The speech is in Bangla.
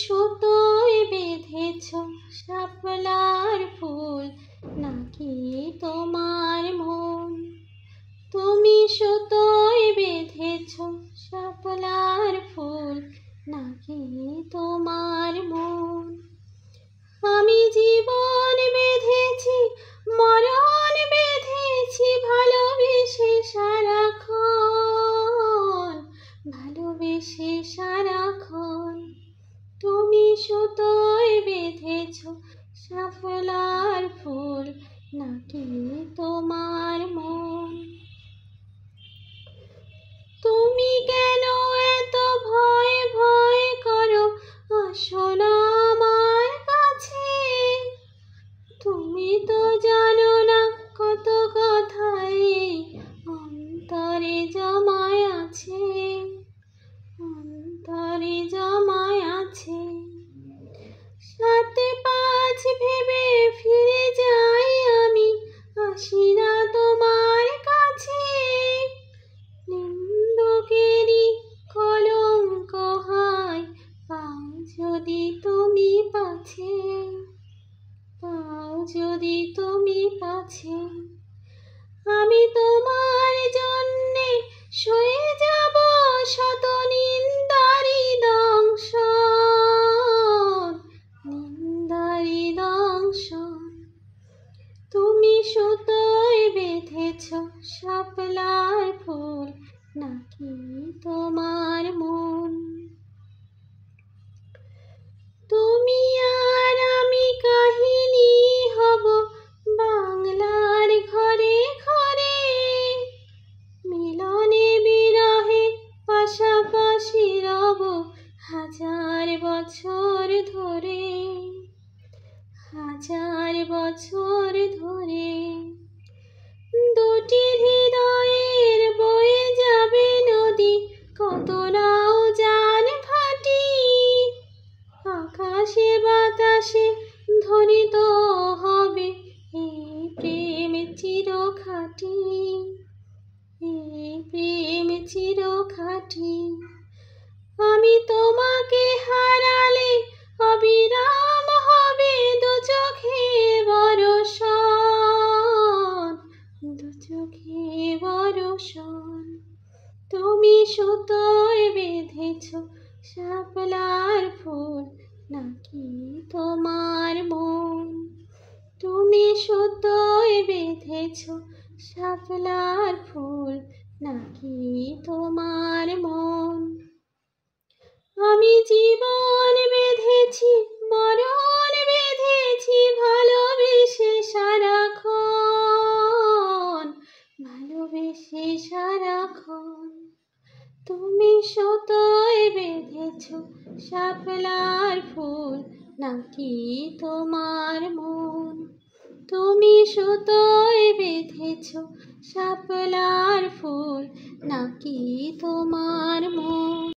সুতোয় বেঁধেছ শাপলার ফুল নাকি তোমার মন? তুমি সুতোয় বেঁধেছ শাপলার ফুল নাকি তোমার মন? আমি জীবন বেঁধেছি, মরণ বেঁধেছি, ভালোবেসে সারাক্ষণ, ভালোবেসে সারাক্ষণ। তুমি সুতোয় বেঁধেছ শাপলার ফুল নাকি তোমার মন? তুমি কেন এত ভয় ভয় করো? আসো না আমার কাছে। তুমি তো জানো না কত কথাই অন্তরে জমায় আছে, অন্তরে জমায় আছে। 7 5 ভেবে ফিরে যাই আমি, আসি না তোমার কাছে। নিন্দুকেরই কলঙ্ক হয় পাও যদি তুমি পাছে, পাও যদি তুমি পাছে। আমি তোমার জন্যে সয়ে যাব শত নিন্দারি দংশন, নিন্দারি দংশন। তুমি সুতোয় বেঁধেছ শাপলার ফুল নাকি তোমার মন? তুমি আর আমি কাহিনী হব বাংলার ঘরে ঘরে, মিলনে বিরহে পাশাপাশি রব হাজার বছর ধরে, হাজার বছর ধরে। দুটি হৃদয়ের বয়ে যাবে নদী, কত নাও জান ফাটি। আকাশে বাতাসে ধ্বনিত হবে এই প্রেম চিরখাটি, এই প্রেম চিরখাটি। আমি তোমাকে হারালে অবিরাম হবে দু চোখে বরষণ, দু চোখে বরষণ। তুমি সুতোয় বেঁধেছ শাপলার ফুল নাকি তোমার মন? তুমি সুতোয় বেঁধেছ শাপলার ফুল নাকি তোমার মন? আমি জীবন বেঁধেছি, মরণ বেঁধেছি, ভালোবেসে সারাক্ষণ, ভালোবেসে সারাক্ষণ। তুমি সুতোয় বেঁধেছ শাপলার ফুল নাকি তোমার মন? তুমি সুতোয় বেঁধেছ শাপলার ফুল নাকি তোমার মন?